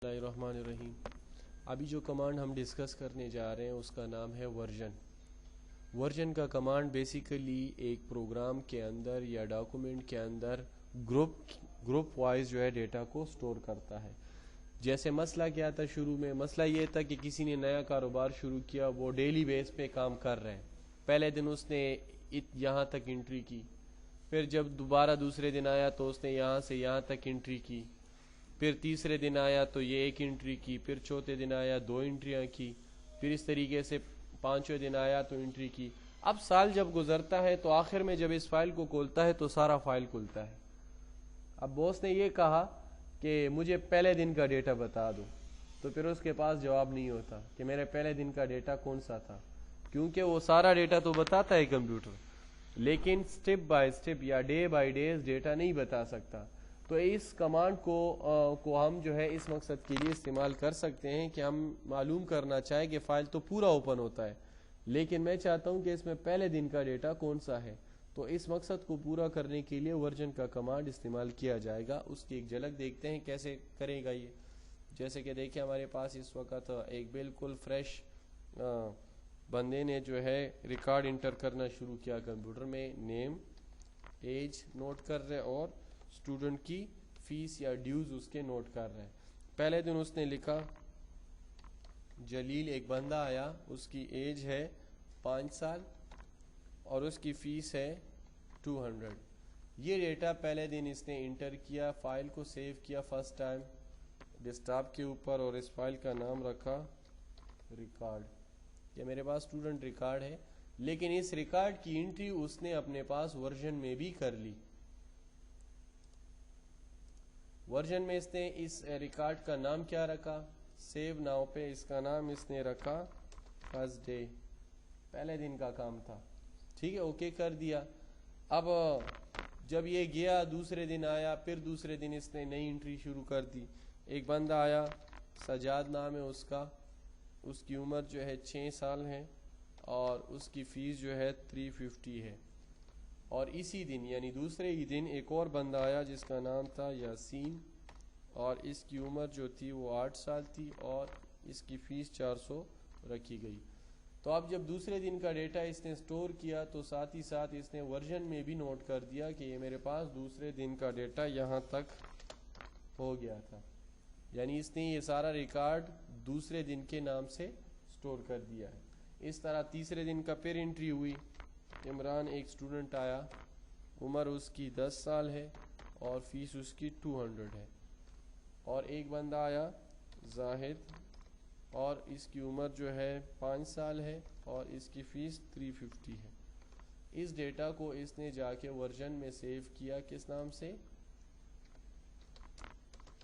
بسم اللہ الرحمن الرحیم۔ ابھی جو کمانڈ ہم ڈسکس کرنے جا رہے ہیں اس کا نام ہے ورژن۔ ورژن کا کمانڈ بیسیکلی ایک پروگرام کے اندر یا ڈاکومنٹ کے اندر گروپ وائز جو ہے ڈیٹا کو سٹور کرتا ہے۔ جیسے مسئلہ کیا تھا شروع میں، مسئلہ یہ تھا کہ کسی نے نیا کاروبار شروع کیا، وہ ڈیلی بیس پہ کام کر رہے ہیں۔ پہلے دن اس نے یہاں تک انٹری کی، پھر جب دوبارہ دوسرے دن آیا تو اس نے یہاں سے یہاں تک انٹری کی، پھر تیسرے دن آیا تو یہ ایک انٹری کی، پھر چوتھے دن آیا 2 انٹریاں کی، پھر اس طریقے سے 5ویں دن آیا تو انٹری کی۔ اب سال جب گزرتا ہے تو آخر میں جب اس فائل کو کھولتا ہے تو سارا فائل کھلتا ہے۔ اب باس نے یہ کہا کہ مجھے پہلے دن کا ڈیٹا بتا دو، تو پھر اس کے پاس جواب نہیں ہوتا کہ میرے پہلے دن کا ڈیٹا کون سا تھا، کیونکہ وہ سارا ڈیٹا تو بتاتا ہے کمپیوٹر، لیکن سٹیپ بائی سٹیپ یا ڈے بائی ڈیز ڈیٹا نہیں بتا سکتا۔ تو اس کمانڈ کو ہم جو ہے اس مقصد کے لیے استعمال کر سکتے ہیں کہ ہم معلوم کرنا چاہیں کہ فائل تو پورا اوپن ہوتا ہے، لیکن میں چاہتا ہوں کہ اس میں پہلے دن کا ڈیٹا کون سا ہے۔ تو اس مقصد کو پورا کرنے کے لیے ورژن کا کمانڈ استعمال کیا جائے گا۔ اس کی ایک جھلک دیکھتے ہیں کیسے کرے گا یہ۔ جیسے کہ دیکھیں ہمارے پاس اس وقت ایک بالکل فریش بندے نے جو ہے ریکارڈ انٹر کرنا شروع کیا کمپیوٹر میں، نیم، ایج نوٹ کر رہے اور اسٹوڈنٹ کی فیس یا ڈیوز اس کے نوٹ کر رہے ہیں۔ پہلے دن اس نے لکھا جلیل، ایک بندہ آیا، اس کی ایج ہے 5 سال اور اس کی فیس ہے 200۔ یہ ڈیٹا پہلے دن اس نے انٹر کیا، فائل کو سیو کیا فرسٹ ٹائم ڈیسکٹاپ کے اوپر اور اس فائل کا نام رکھا ریکارڈ۔ یہ میرے پاس اسٹوڈنٹ ریکارڈ ہے، لیکن اس ریکارڈ کی انٹری اس نے اپنے پاس ورژن میں بھی کر لی۔ ورژن میں اس نے اس ریکارڈ کا نام کیا رکھا، سیو ناؤ پہ اس کا نام اس نے رکھا فرسٹ ڈے، پہلے دن کا کام تھا، ٹھیک ہے، اوکے کر دیا۔ اب جب یہ گیا دوسرے دن آیا، پھر دوسرے دن اس نے نئی انٹری شروع کر دی۔ ایک بندہ آیا، سجاد نام ہے اس کا، اس کی عمر جو ہے 6 سال ہے اور اس کی فیس جو ہے 350 ہے۔ اور اسی دن یعنی دوسرے ہی دن ایک اور بندہ آیا جس کا نام تھا یاسین اور اس کی عمر جو تھی وہ 8 سال تھی اور اس کی فیس 400 رکھی گئی۔ تو اب جب دوسرے دن کا ڈیٹا اس نے سٹور کیا تو ساتھ ہی ساتھ اس نے ورژن میں بھی نوٹ کر دیا کہ یہ میرے پاس دوسرے دن کا ڈیٹا یہاں تک ہو گیا تھا، یعنی اس نے یہ سارا ریکارڈ دوسرے دن کے نام سے سٹور کر دیا ہے۔ اس طرح تیسرے دن کا پھر انٹری ہوئی، عمران ایک اسٹوڈنٹ آیا، عمر اس کی 10 سال ہے اور فیس اس کی 200 ہے۔ اور ایک بندہ آیا زاہد اور اس کی عمر جو ہے 5 سال ہے اور اس کی فیس 350 ہے۔ اس ڈیٹا کو اس نے جا کے ورژن میں سیو کیا، کس نام سے،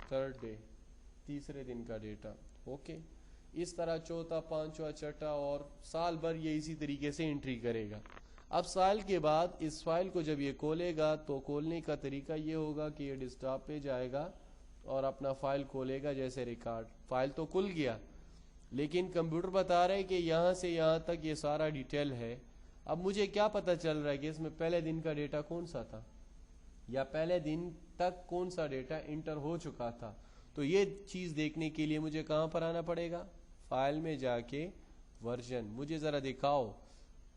تھرڈ ڈے، تیسرے دن کا ڈیٹا، اوکے۔ اس طرح چوتھا، پانچواں، چھٹا اور سال بھر یہ اسی طریقے سے انٹری کرے گا۔ اب سال کے بعد اس فائل کو جب یہ کھولے گا تو کھولنے کا طریقہ یہ ہوگا کہ یہ ڈیسکٹاپ پہ جائے گا اور اپنا فائل کھولے گا جیسے ریکارڈ۔ فائل تو کھل گیا، لیکن کمپیوٹر بتا رہا ہے کہ یہاں سے یہاں تک یہ سارا ڈیٹیل ہے۔ اب مجھے کیا پتہ چل رہا ہے کہ اس میں پہلے دن کا ڈیٹا کون سا تھا یا پہلے دن تک کون سا ڈیٹا انٹر ہو چکا تھا۔ تو یہ چیز دیکھنے کے لیے مجھے کہاں پر آنا پڑے گا، فائل میں جا کے ورژن، مجھے ذرا دکھاؤ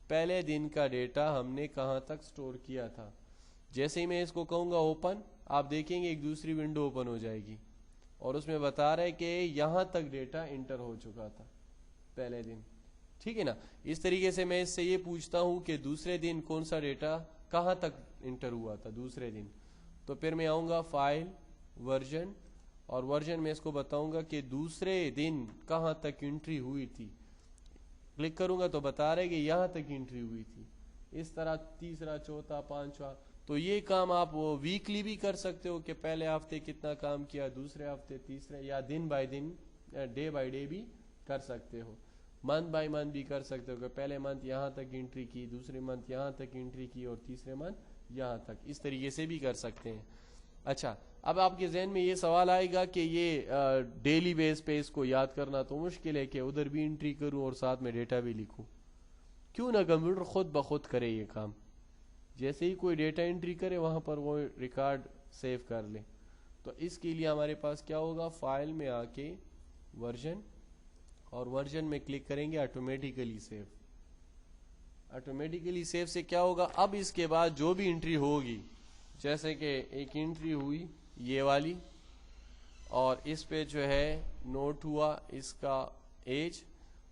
پہلے دن کا ڈیٹا ہم نے کہاں تک سٹور کیا تھا۔ جیسے ہی میں اس کو کہوں گا اوپن، آپ دیکھیں گے ایک دوسری ونڈو اوپن ہو جائے گی اور اس میں بتا رہا ہے کہ یہاں تک ڈیٹا انٹر ہو چکا تھا پہلے دن، ٹھیک ہے نا۔ اس طریقے سے میں اس سے یہ پوچھتا ہوں کہ دوسرے دن کون سا ڈیٹا کہاں تک انٹر ہوا تھا دوسرے دن، تو پھر میں آؤں گا فائل، ورژن، اور ورژن میں اس کو بتاؤں گا کہ دوسرے دن کہاں تک انٹری ہوئی تھی۔ کلک کروں گا تو بتا رہے کہ یہاں تک انٹری ہوئی تھی۔ اس طرح تیسرا، چوتھا، پانچواں۔ تو یہ کام آپ ویکلی بھی کر سکتے ہو کہ پہلے ہفتے کتنا کام کیا، دوسرے ہفتے، تیسرے، یا دن بائی دن، ڈے بائی ڈے بھی کر سکتے ہو، منتھ بائی منتھ بھی کر سکتے ہو کہ پہلے منتھ یہاں تک انٹری کی، دوسرے منتھ یہاں تک انٹری کی اور تیسرے منتھ یہاں تک، اس طریقے سے بھی کر سکتے ہیں۔ اچھا، اب آپ کے ذہن میں یہ سوال آئے گا کہ یہ ڈیلی بیس پہ اس کو یاد کرنا تو مشکل ہے کہ ادھر بھی انٹری کروں اور ساتھ میں ڈیٹا بھی لکھوں۔ کیوں نہ کمپیوٹر خود بخود کرے یہ کام، جیسے ہی کوئی ڈیٹا انٹری کرے وہاں پر وہ ریکارڈ سیو کر لے۔ تو اس کے لیے ہمارے پاس کیا ہوگا، فائل میں آ کے ورژن، اور ورژن میں کلک کریں گے آٹومیٹیکلی سیو۔ آٹومیٹیکلی سیو سے کیا ہوگا، اب اس کے بعد جو بھی انٹری ہوگی، جیسے کہ ایک انٹری ہوئی یہ والی، اور اس پہ جو ہے نوٹ ہوا اس کا ایج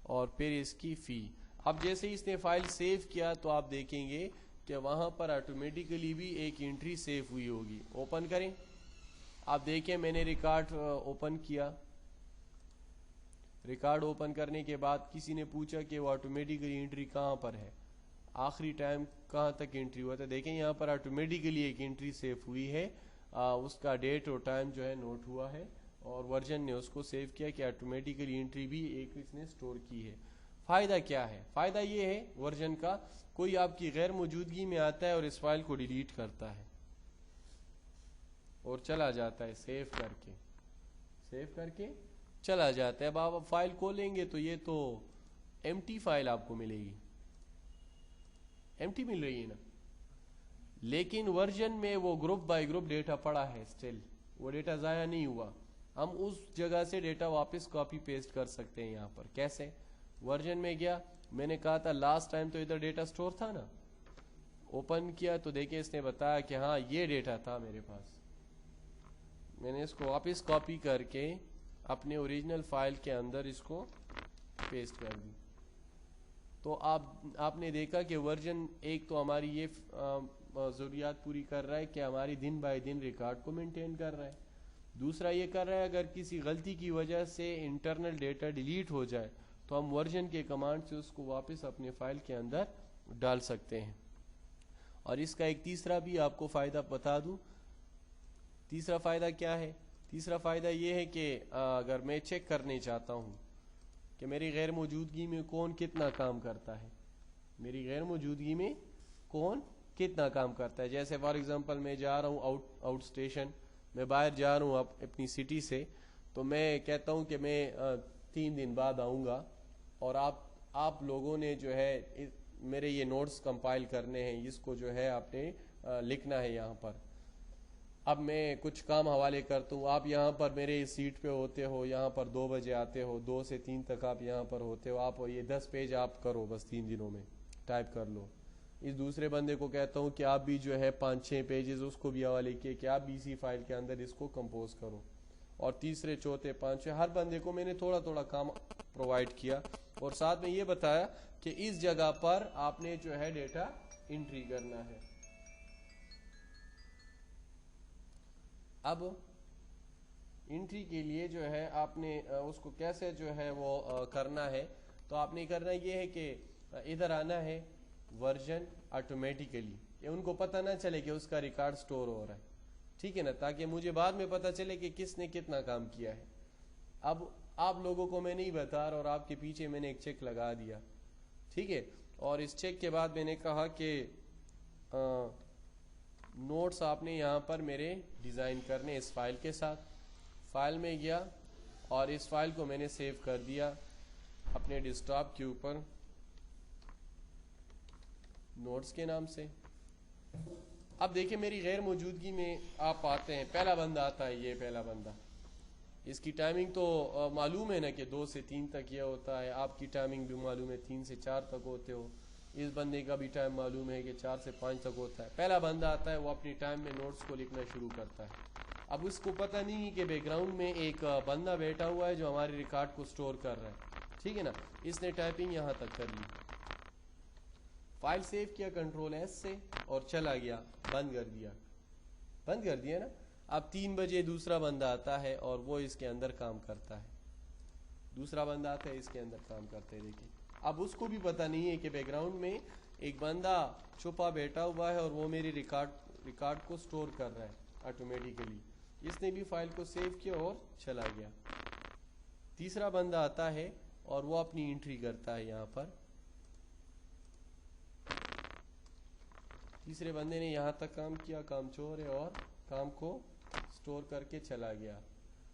اور پھر اس کی فی۔ اب جیسے ہی اس نے فائل سیو کیا تو آپ دیکھیں گے کہ وہاں پر آٹومیٹیکلی بھی ایک انٹری سیو ہوئی ہوگی۔ اوپن کریں، آپ دیکھیں میں نے ریکارڈ اوپن کیا، ریکارڈ اوپن کرنے کے بعد کسی نے پوچھا کہ وہ آٹومیٹیکلی انٹری کہاں پر ہے، آخری ٹائم کہاں تک انٹری ہوا تھا، دیکھیں یہاں پر آٹومیٹیکلی ایک انٹری سیو ہوئی ہے، اس کا ڈیٹ اور ٹائم جو ہے نوٹ ہوا ہے، اور ورژن نے اس کو سیو کیا کہ آٹومیٹیکلی انٹری بھی ایک اس نے سٹور کی ہے۔ فائدہ کیا ہے؟ فائدہ یہ ہے ورژن کا، کوئی آپ کی غیر موجودگی میں آتا ہے اور اس فائل کو ڈیلیٹ کرتا ہے اور چلا جاتا ہے، سیو کر کے چلا جاتا ہے۔ اب آپ فائل کھولیں گے تو یہ تو ایمٹی فائل آپ کو ملے گی، ایمٹی مل رہی ہے نا، لیکن ورژن میں وہ گروپ بائی گروپ ڈیٹا پڑا ہے، اسٹل وہ ڈیٹا ضائع نہیں ہوا، ہم اس جگہ سے ڈیٹا واپس کاپی پیسٹ کر سکتے ہیں۔ یہاں پر کیسے؟ ورژن میں گیا، میں نے کہا تھا لاسٹ ٹائم تو ادھر ڈیٹا سٹور تھا نا، اوپن کیا تو دیکھیں اس نے بتایا کہ ہاں یہ ڈیٹا تھا میرے پاس، میں نے اس کو واپس کاپی کر کے اپنے اوریجنل فائل کے اندر اس کو پیسٹ کر دی۔ تو آپ نے دیکھا کہ ورژن ایک تو ہماری یہ ضروریات پوری کر رہا ہے کہ ہماری دن بائی دن ریکارڈ کو مینٹین کر رہا ہے، دوسرا یہ کر رہا ہے اگر کسی غلطی کی وجہ سے انٹرنل ڈیٹا ڈیلیٹ ہو جائے تو ہم ورژن کے کمانڈ سے اس کو واپس اپنے فائل کے اندر ڈال سکتے ہیں۔ اور اس کا ایک تیسرا بھی آپ کو فائدہ بتا دوں، تیسرا فائدہ کیا ہے؟ تیسرا فائدہ یہ ہے کہ اگر میں چیک کرنے چاہتا ہوں کہ میری غیر موجودگی میں کون کتنا کام کرتا ہے، میری غیر موجودگی میں کون کتنا کام کرتا ہے، جیسے فار ایگزامپل میں جا رہا ہوں آؤٹ اسٹیشن، میں باہر جا رہا ہوں اپنی سٹی سے، تو میں کہتا ہوں کہ میں 3 دن بعد آؤں گا، اور آپ لوگوں نے جو ہے میرے یہ نوٹس کمپائل کرنے ہیں، اس کو جو ہے آپ نے لکھنا ہے یہاں پر۔ اب میں کچھ کام حوالے کرتا ہوں، آپ یہاں پر میرے سیٹ پہ ہوتے ہو، یہاں پر 2 بجے آتے ہو، 2 سے 3 تک آپ یہاں پر ہوتے ہو، آپ یہ 10 پیج آپ کرو بس 3 دنوں میں ٹائپ کر لو۔ اس دوسرے بندے کو کہتا ہوں کہ آپ بھی جو ہے 5-6 پیجز اس کو بھی حوالے کیے کہ آپ بھی اسی فائل کے اندر اس کو کمپوز کرو، اور تیسرے چوتھے پانچویں ہر بندے کو میں نے تھوڑا تھوڑا کام پرووائڈ کیا، اور ساتھ میں یہ بتایا کہ اس جگہ پر آپ نے جو ہے ڈیٹا انٹری کرنا ہے۔ اب انٹری کے لیے جو ہے آپ نے اس کو کیسے جو ہے وہ کرنا ہے، تو آپ نے کرنا یہ ہے کہ ادھر آنا ہے ورژن آٹومیٹیکلی، یہ ان کو پتہ نہ چلے کہ اس کا ریکارڈ سٹور ہو رہا ہے، ٹھیک ہے نا، تاکہ مجھے بعد میں پتہ چلے کہ کس نے کتنا کام کیا ہے۔ اب آپ لوگوں کو میں نہیں بتا رہا، اور آپ کے پیچھے میں نے ایک چیک لگا دیا، ٹھیک ہے، اور اس چیک کے بعد میں نے کہا کہ نوٹس آپ نے یہاں پر میرے ڈیزائن کرنے اس فائل کے ساتھ، فائل میں گیا اور اس فائل کو میں نے سیو کر دیا اپنے ڈیسک ٹاپ کے اوپر نوٹس کے نام سے۔ اب دیکھیں میری غیر موجودگی میں آپ آتے ہیں، پہلا بندہ آتا ہے، یہ پہلا بندہ، اس کی ٹائمنگ تو معلوم ہے نا کہ 2 سے 3 تک یہ ہوتا ہے، آپ کی ٹائمنگ بھی معلوم ہے 3 سے 4 تک ہوتے ہو، اس بندے کا بھی ٹائم معلوم ہے کہ 4 سے 5 تک ہوتا ہے۔ پہلا بندہ آتا ہے، وہ اپنی ٹائم میں نوٹس کو لکھنا شروع کرتا ہے۔ اب اس کو پتہ نہیں کہ بیک گراؤنڈ میں ایک بندہ بیٹھا ہوا ہے جو ہمارے ریکارڈ کو سٹور کر رہا ہے، ٹھیک ہے نا، اس نے ٹائپنگ یہاں تک کر لی، فائل سیو کیا کنٹرول ایس سے اور چلا گیا، بند کر دیا نا۔ اب 3 بجے دوسرا بندہ آتا ہے اور وہ اس کے اندر کام کرتا ہے، دوسرا بندہ آتا ہے اس کے اندر کام کرتا ہے، دیکھیں اب اس کو بھی پتہ نہیں ہے کہ بیک گراؤنڈ میں ایک بندہ چھپا بیٹھا ہوا ہے اور وہ میری ریکارڈ کو سٹور کر رہا ہے آٹومیٹیکلی، اس نے بھی فائل کو سیو کیا اور چلا گیا۔ تیسرا بندہ آتا ہے اور وہ اپنی انٹری کرتا ہے، یہاں پر تیسرے بندے نے یہاں تک کام کیا، کام چور ہے، اور کام کو سٹور کر کے چلا گیا۔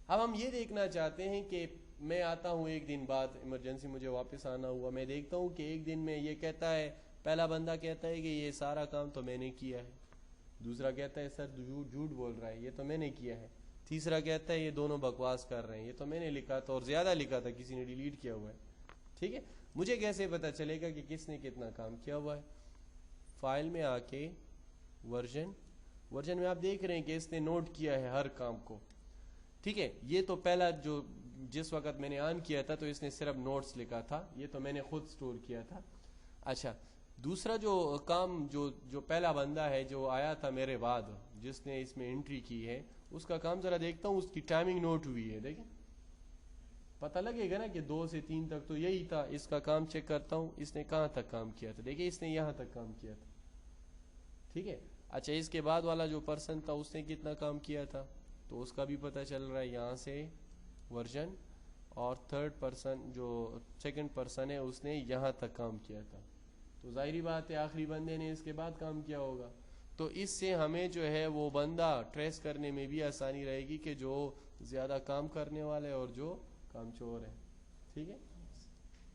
اب ہم یہ دیکھنا چاہتے ہیں کہ میں آتا ہوں 1 دن بعد، ایمرجنسی مجھے واپس آنا ہوا، میں دیکھتا ہوں کہ 1 دن میں یہ کہتا ہے، پہلا بندہ کہتا ہے کہ یہ سارا کام تو میں نے کیا ہے، دوسرا کہتا ہے سر جھوٹ بول رہا ہے، یہ تو میں نے کیا ہے، تیسرا کہتا ہے یہ دونوں بکواس کر رہے ہیں، یہ تو میں نے لکھا تھا اور زیادہ لکھا تھا، کسی نے ڈیلیٹ کیا ہوا ہے. ٹھیک ہے، مجھے کیسے پتا چلے گا کہ کس نے کتنا کام کیا ہوا ہے؟ فائل میں آ کے ورژن میں آپ دیکھ رہے ہیں کہ اس نے نوٹ کیا ہے ہر کام کو. ٹھیک ہے، یہ تو پہلا جو جس وقت میں نے آن کیا تھا تو اس نے صرف نوٹس لکھا تھا، یہ تو میں نے خود سٹور کیا تھا. اچھا، دوسرا جو کام جو پہلا بندہ ہے جو آیا تھا میرے بعد جس نے اس میں انٹری کی ہے، اس کا کام ذرا دیکھتا ہوں، اس کی ٹائمنگ نوٹ ہوئی ہے. دیکھیں پتہ لگے گا نا کہ 2 سے 3 تک تو یہی تھا. اس کا کام چیک کرتا ہوں، اس نے کہاں تک کام کیا تھا. دیکھیں اس نے یہاں تک کام کیا تھا. ٹھیک ہے، اچھا اس کے بعد والا جو پرسن تھا اس نے کتنا کام کیا تھا تو اس کا بھی پتہ چل رہا ہے یہاں سے ورژن. اور تھرڈ پرسن جو سیکنڈ پرسن ہے اس نے یہاں تک کام کیا تھا، تو ظاہری بات ہے آخری بندے نے اس کے بعد کام کیا ہوگا. تو اس سے ہمیں جو ہے وہ بندہ ٹریس کرنے میں بھی آسانی رہے گی کہ جو زیادہ کام کرنے والا ہے اور جو کام چور ہے. ٹھیک ہے.